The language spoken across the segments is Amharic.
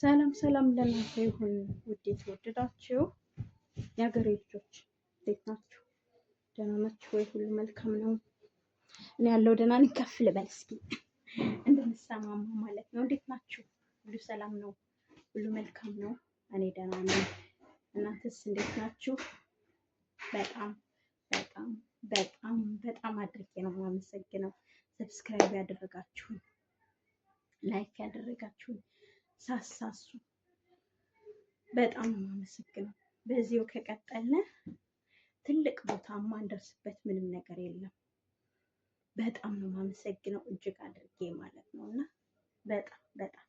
ሰላም ሰላም ለእናንተ ይሁን። ውድ የተወደዳችሁ የሀገሬ ልጆች እንዴት ናችሁ? ደህና ናችሁ ወይ? ሁሉ መልካም ነው? እኔ ያለው ደህና ነኝ። ከፍ ልበል እስኪ እንድንሰማማ ማለት ነው። እንዴት ናችሁ? ሁሉ ሰላም ነው? ሁሉ መልካም ነው? እኔ ደህና ነኝ። እናንተስ እንዴት ናችሁ? በጣም በጣም በጣም በጣም አድርጌ ነው የማመሰግነው። ሰብስክራይብ ያደረጋችሁን፣ ላይክ ያደረጋችሁን ሳሳሱ በጣም ነው የማመሰግነው። በዚሁ ከቀጠልን ትልቅ ቦታ ማንደርስበት ምንም ነገር የለም። በጣም ነው የማመሰግነው እጅግ አድርጌ ማለት ነው። እና በጣም በጣም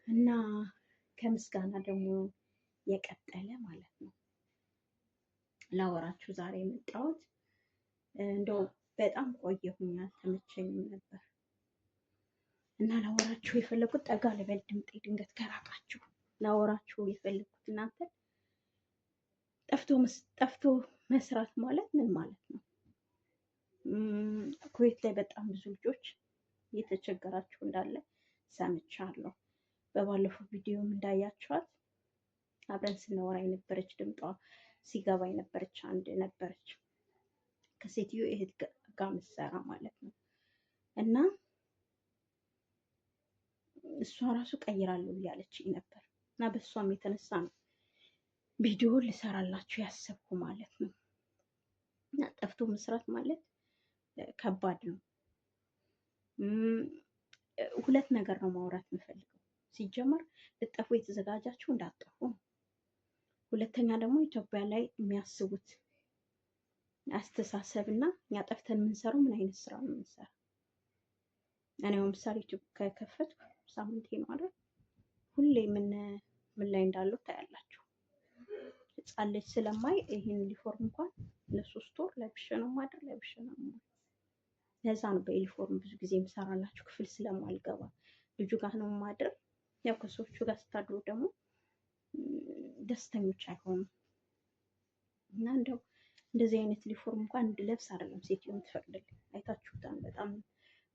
እና ከምስጋና ደግሞ የቀጠለ ማለት ነው ላወራችሁ ዛሬ የመጣሁት። እንደው በጣም ቆየሁኝ አልተመቸኝም ነበር እና ላወራችሁ የፈለኩት ጠጋ ልበል፣ ድምጤ ድንገት ከራቃችሁ ላወራችሁ የፈለኩት እናንተ ጠፍቶ መስራት ማለት ምን ማለት ነው? ኩዌት ላይ በጣም ብዙ ልጆች እየተቸገራችሁ እንዳለ ሰምቻለሁ። በባለፈው ቪዲዮም እንዳያችኋት አብረን ስናወራ የነበረች ድምጧ ሲገባ የነበረች አንድ ነበረች ከሴትዮ እህት ጋር ምትሰራ ማለት ነው። እና እሷ ራሱ ቀይራለሁ እያለች ነበር እና በእሷም የተነሳ ነው ቪዲዮ ልሰራላችሁ ያሰብኩ ማለት ነው። እና ጠፍቶ መስራት ማለት ከባድ ነው። ሁለት ነገር ነው ማውራት የምፈልገው። ሲጀመር ልጠፉ የተዘጋጃችሁ እንዳጠፉ ነው። ሁለተኛ ደግሞ ኢትዮጵያ ላይ የሚያስቡት አስተሳሰብ እና እኛ ጠፍተን የምንሰራው ምን አይነት ስራ ነው የምንሰራው? እኔ ምሳሌ ዩቲዩብ ከከፈትኩ ሳምንቴ ነው አይደል? ሁሌ ምን ላይ እንዳለው ታያላችሁ። ህፃን ልጅ ስለማይ ይሄን ዩኒፎርም እንኳን ለሶስት ወር ለብሼ ነው ማድር ለብሼ ነው። ለዛ ነው በዩኒፎርም ብዙ ጊዜ የምሰራላችሁ፣ ክፍል ስለማልገባ ልጁ ጋር ነው ማድር። ያው ከሰዎቹ ጋር ስታድሩ ደግሞ ደስተኞች አይሆኑም እና እንደው እንደዚህ አይነት ዩኒፎርም እንኳን እንድለብስ አይደለም ሴትዮ የምትፈቅድልኝ። አይታችሁታል። በጣም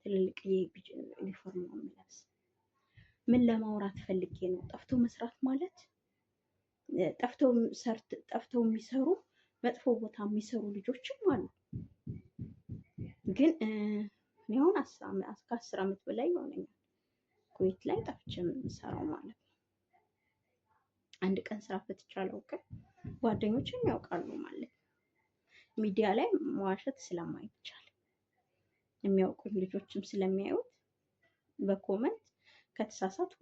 ትልልቅ ዩኒፎርም ነው የምለብስ። ምን ለማውራት ፈልጌ ነው? ጠፍቶ መስራት ማለት ጠፍተው የሚሰሩ መጥፎ ቦታ የሚሰሩ ልጆችም አሉ። ግን እኔ አሁን ከ10 ዓመት በላይ ይሆነኛል ኩዌት ላይ ጠፍቼ የምሰራው ማለት ነው። አንድ ቀን ስራ ፈትቼ አላውቅም። ጓደኞችም ያውቃሉ ማለት ነው። ሚዲያ ላይ መዋሸት ስለማይቻል የሚያውቁኝ ልጆችም ስለሚያዩት በኮመንት ከተሳሳትኩ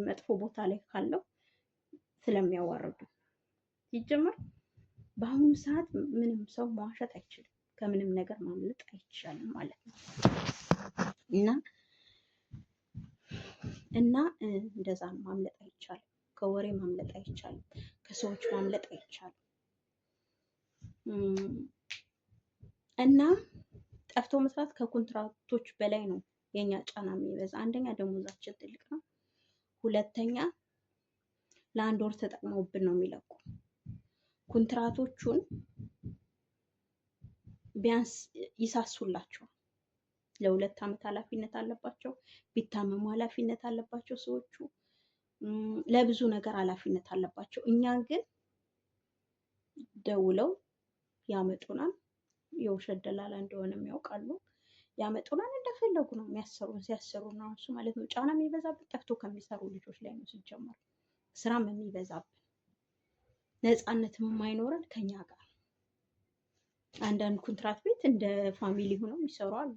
መጥፎ ቦታ ላይ ካለው ስለሚያዋርዱ ሲጀመር በአሁኑ ሰዓት ምንም ሰው መዋሸት አይችልም። ከምንም ነገር ማምለጥ አይቻልም ማለት ነው። እና እንደዛ ነው። ማምለጥ አይቻልም። ከወሬ ማምለጥ አይቻልም። ከሰዎች ማምለጥ አይቻልም። እና ጠፍቶ መስራት ከኮንትራክቶች በላይ ነው የኛ ጫና የሚበዛ። አንደኛ ደሞዛችን ትልቅ ነው። ሁለተኛ ለአንድ ወር ተጠቅመውብን ነው የሚለቁ። ኮንትራቶቹን ቢያንስ ይሳሱላቸዋል። ለ2 ዓመት ኃላፊነት አለባቸው። ቢታመሙ ኃላፊነት አለባቸው ሰዎቹ። ለብዙ ነገር ኃላፊነት አለባቸው። እኛን ግን ደውለው ያመጡናል። የውሸት ደላላ እንደሆነም ያውቃሉ። ያመጡናል፣ እንደፈለጉ ነው የሚያሰሩን። ሲያሰሩን እሱ ማለት ነው ጫና የሚበዛብን ጠፍቶ ከሚሰሩ ልጆች ላይ ነው። ሲጀመር ስራም የሚበዛብን ነፃነትም የማይኖረን ከኛ ጋር። አንዳንድ ኮንትራት ቤት እንደ ፋሚሊ ሆነው የሚሰሩ አሉ፣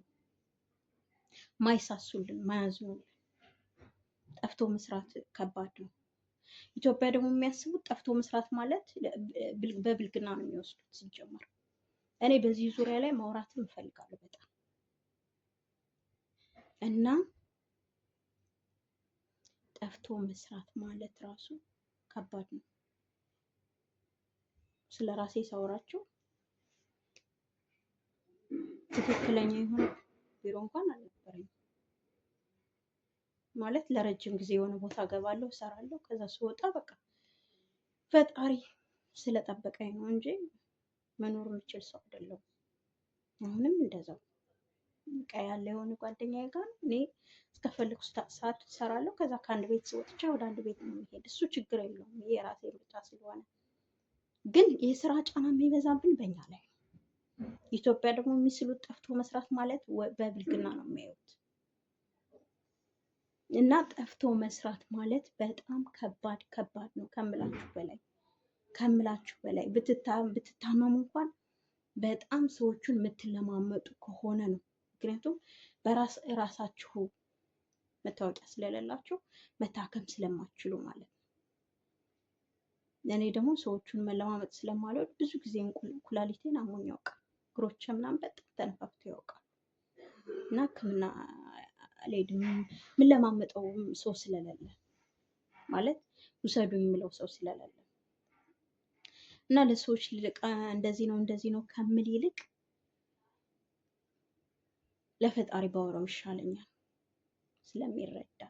ማይሳሱልን፣ ማያዝኑልን። ጠፍቶ መስራት ከባድ ነው። ኢትዮጵያ ደግሞ የሚያስቡት ጠፍቶ መስራት ማለት በብልግና ነው የሚወስዱት ሲጀመር። እኔ በዚህ ዙሪያ ላይ ማውራትም እፈልጋለሁ በጣም እና ጠፍቶ መስራት ማለት ራሱ ከባድ ነው። ስለ ራሴ ሳወራችሁ ትክክለኛ የሆነ ቢሮ እንኳን አልነበረኝም ማለት ለረጅም ጊዜ የሆነ ቦታ ገባለሁ፣ እሰራለሁ። ከዛ ስወጣ በቃ ፈጣሪ ስለጠበቀኝ ነው እንጂ መኖር የምችል ሰው አይደለሁም። አሁንም እንደዛው በቃ ያለ የሆነ ጓደኛዬ ጋር እኔ እስከፈለኩ ሰዓት እሰራለሁ። ከዛ ከአንድ ቤት ወጥቼ ወደ አንድ ቤት ነው የሚሄድ። እሱ ችግር የለውም፣ ይሄ የራሴ ምርጫ ስለሆነ። ግን የስራ ጫና የሚበዛብን በእኛ ላይ ነው። ኢትዮጵያ ደግሞ የሚስሉት ጠፍቶ መስራት ማለት በብልግና ነው የሚያዩት። እና ጠፍቶ መስራት ማለት በጣም ከባድ ነው ከምላችሁ በላይ ብትታመሙ እንኳን በጣም ሰዎቹን የምትለማመጡ ከሆነ ነው። ምክንያቱም ራሳችሁ መታወቂያ ስለሌላችሁ መታከም ስለማትችሉ ማለት ነው። እኔ ደግሞ ሰዎቹን መለማመጥ ስለማልወድ ብዙ ጊዜ ኩላሊቴን አሞኝ ያውቃል። እግሮቼ ምናምን በጣም ተነፋፍቶ ያውቃል። እና ሕክምና አልሄድም የምለማመጠው ሰው ስለሌለ ማለት ውሰዱኝ የምለው ሰው ስለሌለ እና ለሰዎች እንደዚህ ነው ከምል ይልቅ ለፈጣሪ ባወራው ይሻለኛል ስለሚረዳ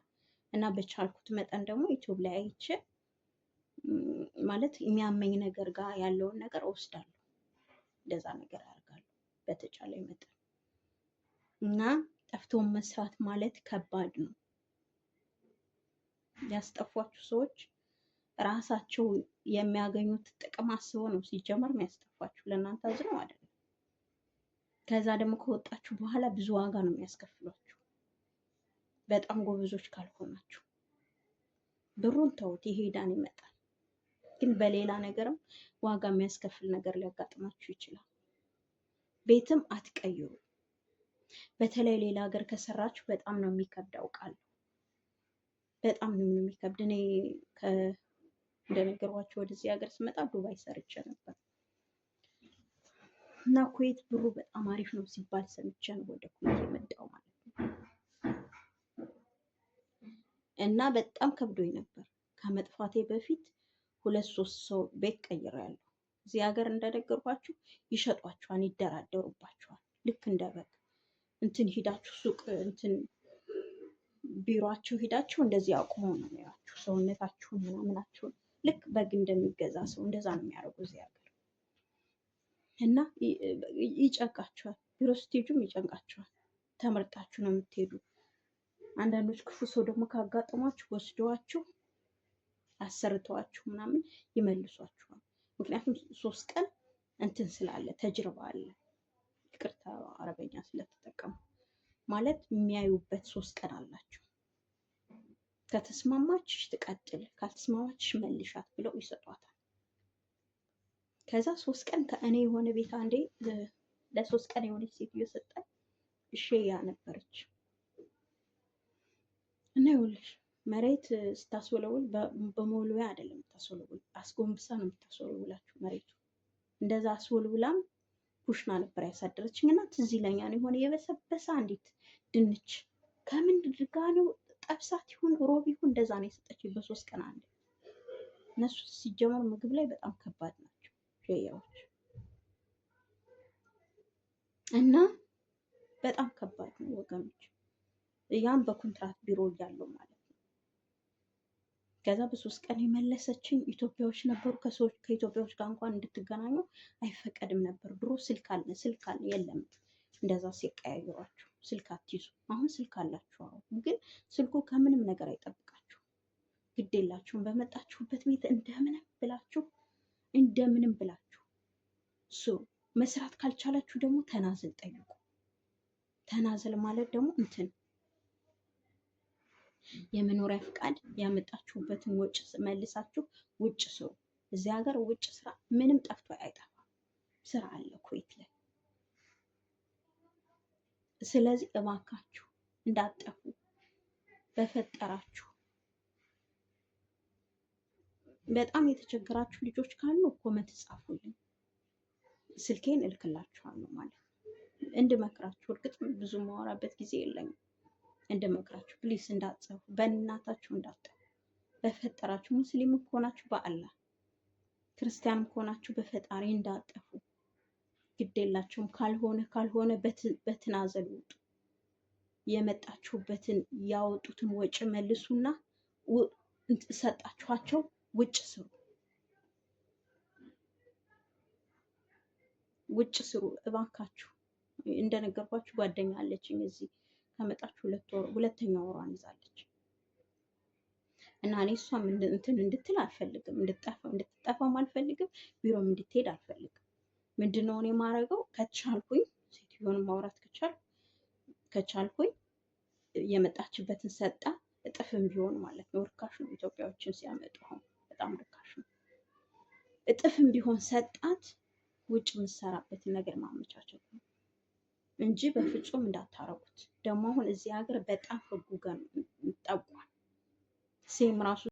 እና በቻልኩት መጠን ደግሞ ዩቲዩብ ላይ አይቼ ማለት የሚያመኝ ነገር ጋር ያለውን ነገር እወስዳለሁ። እንደዛ ነገር አደርጋለሁ በተቻለ መጠን እና ጠፍቶ መስራት ማለት ከባድ ነው። ያስጠፏችሁ ሰዎች ራሳቸው የሚያገኙት ጥቅም አስበው ነው ሲጀመር የሚያስጠፏችሁ፣ ለእናንተ አዝነው አይደለም። ከዛ ደግሞ ከወጣችሁ በኋላ ብዙ ዋጋ ነው የሚያስከፍሏችሁ፣ በጣም ጎበዞች ካልሆናችሁ። ብሩን ተውት፣ ይሄዳን ይመጣል። ግን በሌላ ነገርም ዋጋ የሚያስከፍል ነገር ሊያጋጥማችሁ ይችላል። ቤትም አትቀይሩ። በተለይ ሌላ ሀገር ከሰራችሁ በጣም ነው የሚከብድ አውቃለሁ። በጣም ነው የሚከብድ። እኔ እንደነገርኳችሁ ወደዚህ ሀገር ስመጣ ዱባይ ሰርቼ ነበር እና ኩዌት ብሩ በጣም አሪፍ ነው ሲባል ሰምቼ ነው ወደ ኩዌት የመጣው ማለት ነው። እና በጣም ከብዶኝ ነበር። ከመጥፋቴ በፊት 2-3 ሰው ቤት ቀይሬያለሁ። እዚህ ሀገር እንደነገርኳችሁ ይሸጧችኋል፣ ይደራደሩባችኋል። ልክ እንደ በግ እንትን ሂዳችሁ ሱቅ እንትን ቢሮአችሁ ሂዳችሁ እንደዚህ አቁመው ነው የሚያዩአችሁ፣ ሰውነታችሁን ምናምናችሁን ልክ በግ እንደሚገዛ ሰው እንደዛ ነው የሚያደርጉ እዚህ ሀገር። እና ይጨንቃችኋል፣ ቢሮ ስትሄዱም ይጨንቃችኋል። ተመርጣችሁ ነው የምትሄዱ። አንዳንዶች ክፉ ሰው ደግሞ ካጋጠሟችሁ ወስደዋችሁ አሰርተዋችሁ ምናምን ይመልሷችኋል። ምክንያቱም 3 ቀን እንትን ስላለ ተጅርባ አለ። ይቅርታ አረበኛ ስለተጠቀሙ ማለት የሚያዩበት 3 ቀን አላቸው። ከተስማማችሽ ትቀጥል፣ ካልተስማማችሽ መልሻት ብለው ይሰጧታል። ከዛ 3 ቀን ከእኔ የሆነ ቤት አንዴ ለ3 ቀን የሆነች ሴትዮ ሰጠኝ። እሺ ያ ነበረች እና ይኸውልሽ መሬት ስታስወለውል በመወልወያ አይደለም የምታስወለውል፣ አስጎንብሳ ነው የምታስወለውላችሁ መሬቱ። እንደዛ አስወልውላም ኩሽና ነበር ያሳደረችኝ እና ትዝ ይለኛል የሆነ የበሰበሰ አንዲት ድንች ከምን ድርጋ ነው ጠብሳት ይሁን ሮብ ይሁን እንደዛ ነው የሰጠችኝ በ3 ቀን አንዴ። እነሱ ሲጀመር ምግብ ላይ በጣም ከባድ ናቸው ሸያዎች እና በጣም ከባድ ነው ወገኖች። ያም በኮንትራት ቢሮ እያለሁ ማለት ነው። ከዛ በ3 ቀን የመለሰችኝ ኢትዮጵያዎች ነበሩ። ከኢትዮጵያዎች ጋር እንኳን እንድትገናኙ አይፈቀድም ነበር። ድሮ ስልክ አለ የለም እንደዛ ሲቀያየሯችሁ ስልክ አትይዙ። አሁን ስልክ አላችሁ። አሁን ግን ስልኩ ከምንም ነገር አይጠብቃችሁ። ግድ የላችሁም። በመጣችሁበት ቤት እንደምንም ብላችሁ ስሩ። መስራት ካልቻላችሁ ደግሞ ተናዘል ጠይቁ። ተናዘል ማለት ደግሞ እንትን የመኖሪያ ፍቃድ ያመጣችሁበትን ወጭ መልሳችሁ ውጭ ስሩ። እዚህ ሀገር ውጭ ስራ ምንም ጠፍቶ አይጠፋም። ስራ አለ ኩዌት ላይ። ስለዚህ እባካችሁ እንዳትጠፉ በፈጠራችሁ። በጣም የተቸገራችሁ ልጆች ካሉ ኮመንት ጻፉልኝ፣ ስልኬን እልክላችኋለሁ ማለት ነው። እንድመክራችሁ። እርግጥ ብዙ ማወራበት ጊዜ የለኝም። እንድመክራችሁ ፕሊስ እንዳትጠፉ፣ በእናታችሁ እንዳትጠፉ በፈጠራችሁ። ሙስሊም ከሆናችሁ በአላህ፣ ክርስቲያን ከሆናችሁ በፈጣሪ እንዳትጠፉ። ግድ የላችሁም። ካልሆነ በትናዘል ውጡ። የመጣችሁበትን ያወጡትን ወጪ መልሱና ሰጣችኋቸው ውጭ ስሩ። ውጭ ስሩ እባካችሁ። እንደነገርኳችሁ ጓደኛ አለችኝ እዚህ ከመጣችሁ 2 ወሯን ይዛለች። እና እኔ እሷም እንትን እንድትል አልፈልግም፣ እንድትጠፋም አልፈልግም፣ ቢሮም እንድትሄድ አልፈልግም። ምንድነው እኔ የማደርገው ከቻልኩኝ ሴትዮን ማውራት ከቻልኩኝ የመጣችበትን ሰጣ እጥፍም ቢሆን ማለት ነው። ርካሽ ነው ኢትዮጵያዎችን ሲያመጡ አሁን በጣም ርካሽ ነው። እጥፍም ቢሆን ሰጣት ውጭ የምትሰራበትን ነገር ማመቻቸት ነው እንጂ በፍጹም እንዳታረጉት። ደግሞ አሁን እዚህ ሀገር በጣም ህጉ ጋር ጠቋል። ሴም ራሱ